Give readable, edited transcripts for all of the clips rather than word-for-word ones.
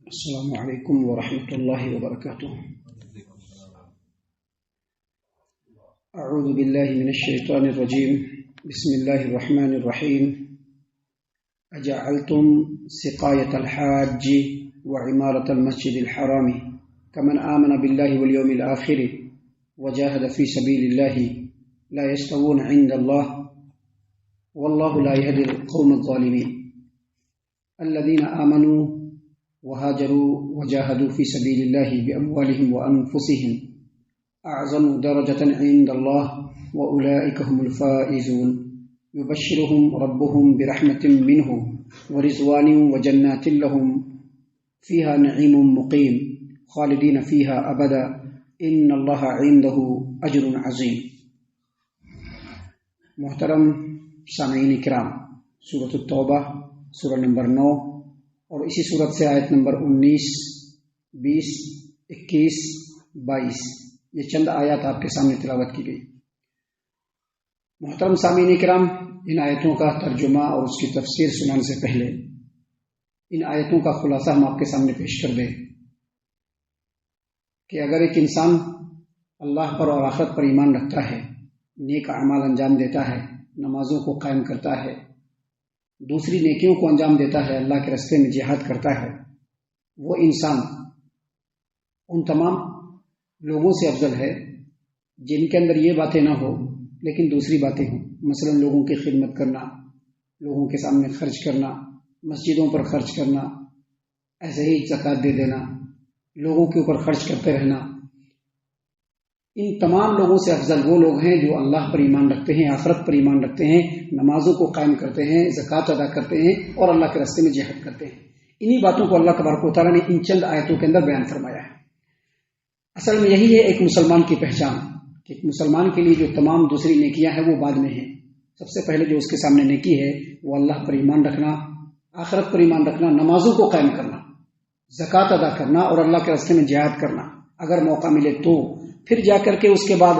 السلام علیکم ورحمۃ اللہ وبرکاتہ۔ اعوذ باللہ من الشیطان الرجیم، بسم اللہ الرحمن الرحیم۔ اجعلتم سقایۃ الحاج وعمارۃ المسجد الحرام کمن آمن باللہ والیوم الآخر وجاہد فی سبیل اللہ لا یستوون عند اللہ واللہ لا یہدی القوم الظالمین۔ الذین آمنوا وهاجروا وجاهدوا في سبيل الله بأموالهم وأنفسهم أعظم درجة عند الله وأولئك هم الفائزون، يبشرهم ربهم برحمة منه ورضوان وجنات لهم فيها نعيم مقيم خالدين فيها أبدا إن الله عنده أجر عظيم۔ محترم سامعین کرام، سورۃ التوبہ سورہ نمبر 9 اور اسی صورت سے آیت نمبر 19، 20، 21، 22 یہ چند آیات آپ کے سامنے تلاوت کی گئی۔ محترم سامعین کرام، ان آیتوں کا ترجمہ اور اس کی تفسیر سنانے سے پہلے ان آیتوں کا خلاصہ ہم آپ کے سامنے پیش کر دیں کہ اگر ایک انسان اللہ پر اور آخرت پر ایمان رکھتا ہے، نیک اعمال انجام دیتا ہے، نمازوں کو قائم کرتا ہے، دوسری نیکیوں کو انجام دیتا ہے، اللہ کے راستے میں جہاد کرتا ہے، وہ انسان ان تمام لوگوں سے افضل ہے جن کے اندر یہ باتیں نہ ہو لیکن دوسری باتیں ہوں، مثلا لوگوں کی خدمت کرنا، لوگوں کے سامنے خرچ کرنا، مسجدوں پر خرچ کرنا، ایسے ہی زکوٰۃ دے دینا، لوگوں کے اوپر خرچ کرتے رہنا۔ ان تمام لوگوں سے افضل وہ لوگ ہیں جو اللہ پر ایمان رکھتے ہیں، آخرت پر ایمان رکھتے ہیں، نمازوں کو قائم کرتے ہیں، زکوٰۃ ادا کرتے ہیں اور اللہ کے راستے میں جہاد کرتے ہیں۔ انہی باتوں کو اللہ تبارک و تعالیٰ نے ان چند آیتوں کے اندر بیان فرمایا ہے۔ اصل میں یہی ہے ایک مسلمان کی پہچان، کہ ایک مسلمان کے لیے جو تمام دوسری نیکیاں ہیں وہ بعد میں ہیں۔ سب سے پہلے جو اس کے سامنے نیکی ہے وہ اللہ پر ایمان رکھنا، آخرت پر ایمان رکھنا، نمازوں کو قائم کرنا، زکوٰۃ ادا کرنا اور اللہ کے راستے میں جہاد کرنا۔ اگر موقع ملے تو پھر جا کر کے اس کے بعد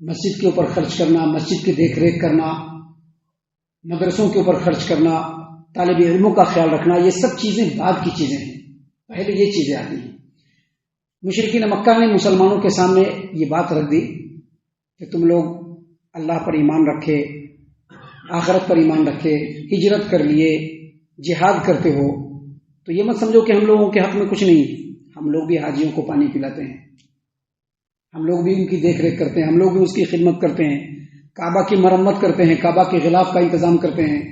مسجد کے اوپر خرچ کرنا، مسجد کی دیکھ ریکھ کرنا، مدرسوں کے اوپر خرچ کرنا، طالب علموں کا خیال رکھنا، یہ سب چیزیں بعد کی چیزیں ہیں، پہلے یہ چیزیں آتی ہیں۔ مشرکین مکہ نے مسلمانوں کے سامنے یہ بات رکھ دی کہ تم لوگ اللہ پر ایمان رکھے، آخرت پر ایمان رکھے، ہجرت کر لیے، جہاد کرتے ہو، تو یہ مت سمجھو کہ ہم لوگوں کے حق میں کچھ نہیں ہے۔ ہم لوگ بھی حاجیوں کو پانی پلاتے ہیں، ہم لوگ بھی ان کی دیکھ ریکھ کرتے ہیں، ہم لوگ بھی اس کی خدمت کرتے ہیں، کعبہ کی مرمت کرتے ہیں، کعبہ کے غلاف کا انتظام کرتے ہیں،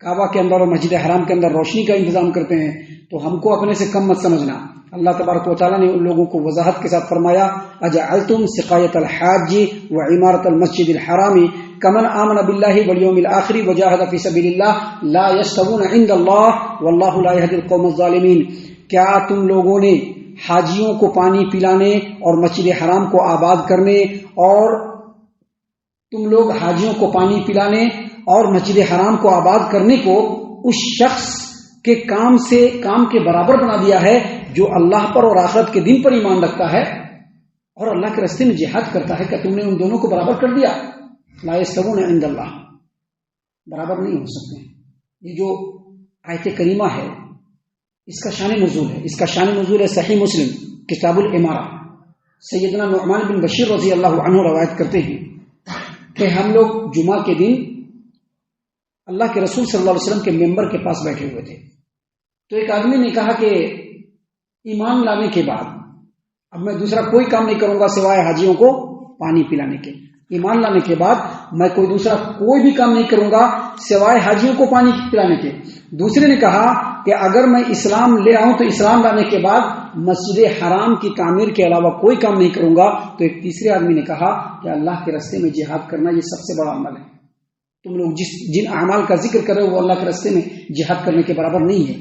کعبہ کے اندر اور مسجد حرام کے اندر روشنی کا انتظام کرتے ہیں، تو ہم کو اپنے سے کم مت سمجھنا۔ اللہ تبارک و تعالیٰ نے ان لوگوں کو وضاحت کے ساتھ فرمایا، اجعلتم سقایۃ الحاج وعمارۃ المسجد الحرام کمن آمن باللہ والیوم الآخر وجاہد فی سبیل اللہ لا یستوون عند اللہ واللہ لا یہدی القوم الظالمین۔ کیا تم لوگوں نے حاجیوں کو پانی پلانے اور مسجد حرام کو آباد کرنے، اور تم لوگ حاجیوں کو پانی پلانے اور مسجد حرام کو آباد کرنے کو اس شخص کے کام کے برابر بنا دیا ہے جو اللہ پر اور آخرت کے دن پر ایمان رکھتا ہے اور اللہ کے راستے میں جہاد کرتا ہے؟ کہ تم نے ان دونوں کو برابر کر دیا؟ لا یستوون عند اللہ، برابر نہیں ہو سکتے۔ یہ جو آیت کریمہ ہے اس کا شان نزول ہے، اس کا شان نزول ہے صحیح مسلم کتاب الامارہ۔ سیدنا نعمان بن بشیر رضی اللہ عنہ روایت کرتے ہیں کہ ہم لوگ جمعہ کے دن اللہ کے رسول صلی اللہ علیہ وسلم کے ممبر کے پاس بیٹھے ہوئے تھے، تو ایک آدمی نے کہا کہ ایمان لانے کے بعد اب میں دوسرا کوئی کام نہیں کروں گا سوائے حاجیوں کو پانی پلانے کے۔ ایمان لانے کے بعد میں دوسرا کوئی بھی کام نہیں کروں گا سوائے حاجیوں کو پانی پلانے کے۔ دوسرے نے کہا کہ اگر میں اسلام لے آؤں تو اسلام لانے کے بعد مسجد حرام کی تعمیر کے علاوہ کوئی کام نہیں کروں گا۔ تو ایک تیسرے آدمی نے کہا کہ اللہ کے راستے میں جہاد کرنا یہ سب سے بڑا عمل ہے، تم لوگ جن اعمال کا ذکر کر رہے ہو وہ اللہ کے راستے میں جہاد کرنے کے برابر نہیں ہے۔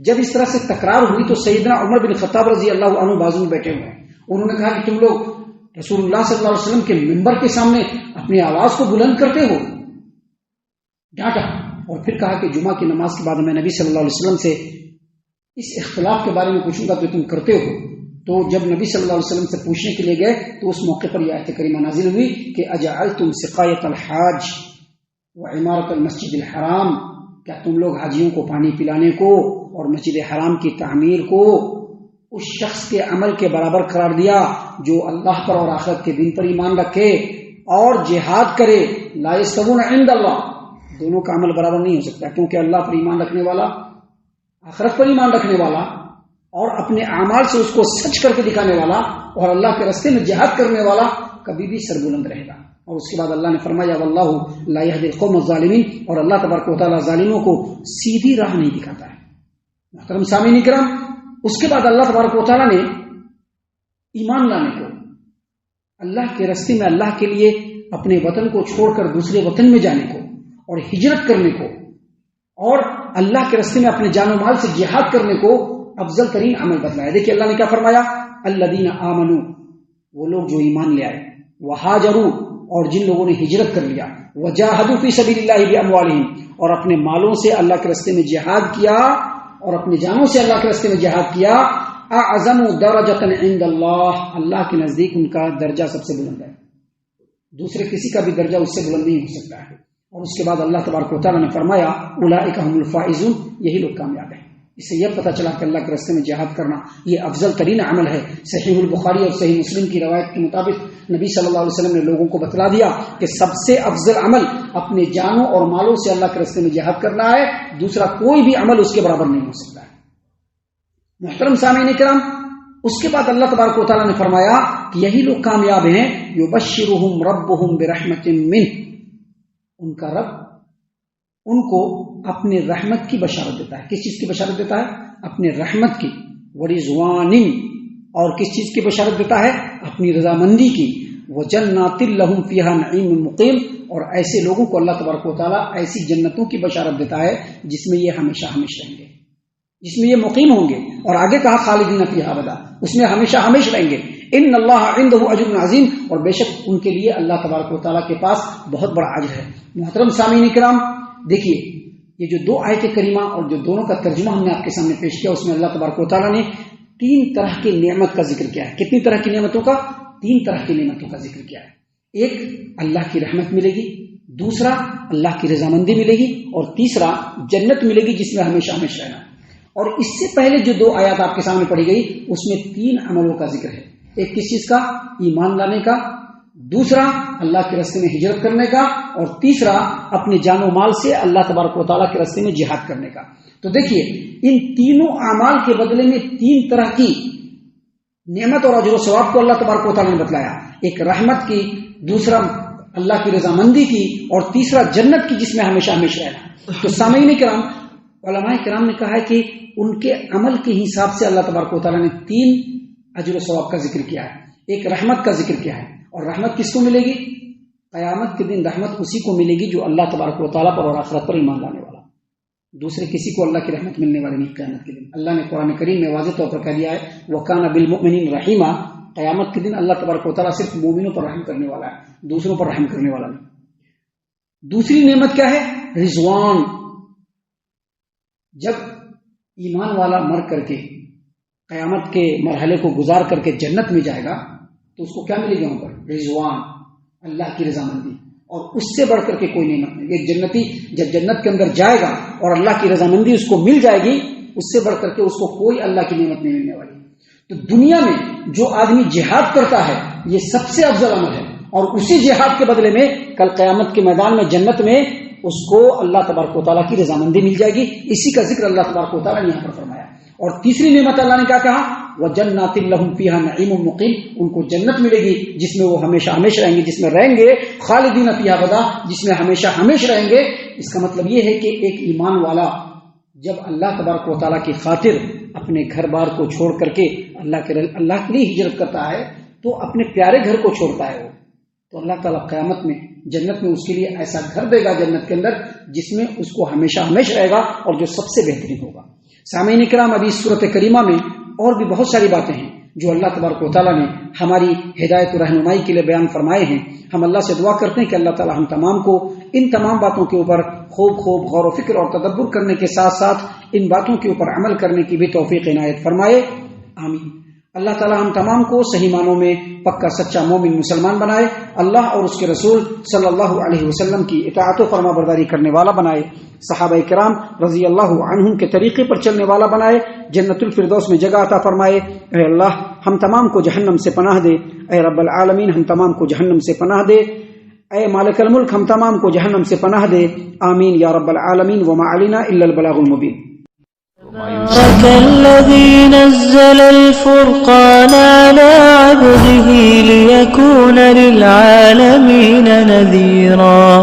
جب اس طرح سے تکرار ہوئی تو سیدنا عمر بن خطاب رضی اللہ عنہ بازو میں بیٹھے ہوئے ہیں، انہوں نے کہا کہ تم لوگ رسول اللہ صلی اللہ علیہ وسلم کے ممبر کے سامنے اپنی آواز کو بلند کرتے ہو، ڈانٹا، اور پھر کہا کہ جمعہ کی نماز کے بعد میں نبی صلی اللہ علیہ وسلم سے اس اختلاف کے بارے میں پوچھوں گا تو تم کرتے ہو۔ تو جب نبی صلی اللہ علیہ وسلم سے پوچھنے کے لیے گئے تو اس موقع پر یہ آیت کریمہ نازل ہوئی کہ اجعلتم سقایۃ الحاج وعمارۃ المسجد الحرام، کیا تم لوگ حاجیوں کو پانی پلانے کو اور مسجد حرام کی تعمیر کو اس شخص کے عمل کے برابر قرار دیا جو اللہ پر اور آخرت کے دن پر ایمان رکھے اور جہاد کرے. لا یستوون عند اللہ، دونوں کا عمل برابر نہیں ہو سکتا، کیونکہ اللہ پر ایمان رکھنے والا، آخرت پر ایمان رکھنے والا اور اپنے اعمال سے اس کو سچ کر کے دکھانے والا اور اللہ کے راستے میں جہاد کرنے والا کبھی بھی سربلند رہے گا. اور اس کے بعد اللہ نے فرمایا واللہ لا یہدی القوم الظالمین، اور اللہ تبارک و تعالیٰ ظالموں کو سیدھی راہ نہیں دکھاتا ہے. محترم سامعین کرام، اس کے بعد اللہ تبارک و تعالیٰ نے ایمان لانے کو، اللہ کے راستے میں اللہ کے لیے اپنے وطن کو چھوڑ کر دوسرے وطن میں جانے کو اور ہجرت کرنے کو اور اللہ کے راستے میں اپنے جان و مال سے جہاد کرنے کو افضل ترین عمل بتلایا. دیکھیے اللہ نے کیا فرمایا، الذین آمنوا، وہ لوگ جو ایمان لے آئے، وہاجروا، اور جن لوگوں نے ہجرت کر لیا، وجاہدوا فی سبیل اللہ باموالہم، اور اپنے مالوں سے اللہ کے راستے میں جہاد کیا اور اپنے جانوں سے اللہ کے راستے میں جہاد کیا، اعظم درجۃ عند اللہ، اللہ کے نزدیک ان کا درجہ سب سے بلند ہے، دوسرے کسی کا بھی درجہ اس سے بلند نہیں ہو سکتا ہے. اور اس کے بعد اللہ تبارک و تعالیٰ نے فرمایا اولئک هم الفائزون، یہی لوگ کامیاب ہیں. اس سے یہ پتہ چلا کہ اللہ کے راستے میں جہاد کرنا یہ افضل ترین عمل ہے. صحیح البخاری اور صحیح مسلم کی روایت کے مطابق نبی صلی اللہ علیہ وسلم نے لوگوں کو بتلا دیا کہ سب سے افضل عمل اپنے جانوں اور مالوں سے اللہ کے راستے میں جہاد کرنا ہے، دوسرا کوئی بھی عمل اس کے برابر نہیں ہو سکتا ہے. محترم سامعین کرام، اس کے بعد اللہ تبارک و تعالیٰ نے فرمایا کہ یہی لوگ کامیاب ہیں، یبشرہم ربہم برحمت منہ، ان کا رب ان کو اپنے رحمت کی بشارت دیتا ہے. کس چیز کی بشارت دیتا ہے؟ اپنے رحمت کی. ورضوان، اور کس چیز کی بشارت دیتا ہے؟ اپنی رضامندی کی. وجنات لہم فیہا نعیم مقیم، اور ایسے لوگوں کو اللہ تبارک و تعالیٰ ایسی جنتوں کی بشارت دیتا ہے جس میں یہ ہمیشہ ہمیشہ رہیں گے، جس میں یہ مقیم ہوں گے. اور آگے کہا خالدین فیہا ابدا، اس میں ہمیشہ ہمیشہ رہیں گے. ان اللہ عندہ اجر عظیم، اور بے شک ان کے لیے اللہ تبارک و تعالیٰ کے پاس بہت بڑا اجر ہے. محترم سامعین کرام، دیکھیے یہ جو دو آیت کریمہ اور جو دونوں کا ترجمہ ہم نے آپ کے سامنے پیش کیا، اس میں اللہ تبارک و تعالیٰ نے 3 طرح کی نعمت کا ذکر کیا ہے. کتنی طرح کی نعمتوں کا؟ 3 طرح کی نعمتوں کا ذکر کیا ہے. ایک اللہ کی رحمت ملے گی، دوسرا اللہ کی رضامندی ملے گی، اور تیسرا جنت ملے گی جس میں ہمیشہ ہمیشہ رہنا. اور اس سے پہلے جو 2 آیات آپ کے سامنے پڑھی گئی اس میں 3 عملوں کا ذکر ہے. ایک کس چیز کا؟ ایمان لانے کا، دوسرا اللہ کے راستے میں ہجرت کرنے کا، اور تیسرا اپنے جان و مال سے اللہ تبارک و تعالیٰ کے راستے میں جہاد کرنے کا. تو دیکھیے ان تینوں اعمال کے بدلے میں 3 طرح کی نعمت اور اجر و ثواب کو اللہ تبارک و تعالیٰ نے بتلایا. ایک رحمت کی، دوسرا اللہ کی رضامندی کی، اور تیسرا جنت کی جس میں ہمیشہ ہمیشہ رہنا. تو سامعین کرام، علماء کرام نے کہا ہے کہ ان کے عمل کے حساب سے اللہ تبارک و تعالیٰ نے 3 اجر و ثواب کا ذکر کیا ہے. ایک رحمت کا ذکر کیا ہے، اور رحمت کس کو ملے گی؟ قیامت کے دن رحمت اسی کو ملے گی جو اللہ تبارک و تعالیٰ پر اور آخرت پر ایمان لانے والا. دوسرے کسی کو اللہ کی رحمت ملنے والی نہیں قیامت کے دن. اللہ نے قرآن کریم میں واضح طور پر کہہ دیا ہے وَكَانَ بِالْمُؤْمِنِينَ رَحِيمًا، قیامت کے دن اللہ تبارک و تعالیٰ صرف مومنوں پر رحم کرنے والا ہے، دوسروں پر رحم کرنے والا نہیں. دوسری نعمت کیا ہے؟ رضوان. جب ایمان والا مر کر کے قیامت کے مرحلے کو گزار کر کے جنت میں جائے گا تو اس کو کیا ملے گا؟ وہاں پر رضوان، اللہ کی رضامندی. اور اس سے بڑھ کر کے کوئی نعمت نہیں. ایک جنتی جب جنت کے اندر جائے گا اور اللہ کی رضامندی اس کو مل جائے گی، اس سے بڑھ کر کے اس کو کوئی اللہ کی نعمت نہیں ملنے والی. تو دنیا میں جو آدمی جہاد کرتا ہے یہ سب سے افضل عمل ہے، اور اسی جہاد کے بدلے میں کل قیامت کے میدان میں جنت میں اس کو اللہ تبارک و تعالیٰ کی رضامندی مل جائے گی. اسی کا ذکر اللہ تبارک و تعالیٰ نے یہاں پر فرمایا. اور تیسری نعمت اللہ نے کیا کہا؟ وَجَنَّاتٍ لَهُمْ فِيهَا نَعِيمٌ مُقِيمٌ، ان کو جنت ملے گی جس میں وہ ہمیشہ ہمیشہ رہیں گے، جس میں رہیں گے خالدین فیہا ابدا، جس میں ہمیشہ ہمیشہ رہیں گے. اس کا مطلب یہ ہے کہ ایک ایمان والا جب اللہ تبارک و تعالیٰ کی خاطر اپنے گھر بار کو چھوڑ کر کے اللہ کے لیے ہجرت کرتا ہے تو اپنے پیارے گھر کو چھوڑتا ہے وہ، تو اللہ تعالیٰ قیامت میں جنت میں اس کے لیے ایسا گھر دے گا جنت کے اندر جس میں اس کو ہمیشہ ہمیشہ رہے گا اور جو سب سے بہترین ہوگا. سامعین کرام، ابھی سورۃ کریمہ میں اور بھی بہت ساری باتیں ہیں جو اللہ تبارک و تعالیٰ نے ہماری ہدایت و رہنمائی کے لیے بیان فرمائے ہیں. ہم اللہ سے دعا کرتے ہیں کہ اللہ تعالیٰ ہم تمام کو ان تمام باتوں کے اوپر خوب غور و فکر اور تدبر کرنے کے ساتھ ساتھ ان باتوں کے اوپر عمل کرنے کی بھی توفیق عنایت فرمائے. آمین. اللہ تعالی ہم تمام کو صحیح معنوں میں پکا سچا مومن مسلمان بنائے، اللہ اور اس کے رسول صلی اللہ علیہ وسلم کی اطاعت و فرما برداری کرنے والا بنائے، صحابہ کرام رضی اللہ عنہم کے طریقے پر چلنے والا بنائے، جنت الفردوس میں جگہ عطا فرمائے۔ اے اللہ ہم تمام کو جہنم سے پناہ دے، اے رب العالمین ہم تمام کو جہنم سے پناہ دے، اے مالک الملک ہم تمام کو جہنم سے پناہ دے، آمین یا رب العالمین، وما علینا الا البلاغ المبین۔ تبارك الذي نزل الفرقان على عبده ليكون للعالمين نذيرا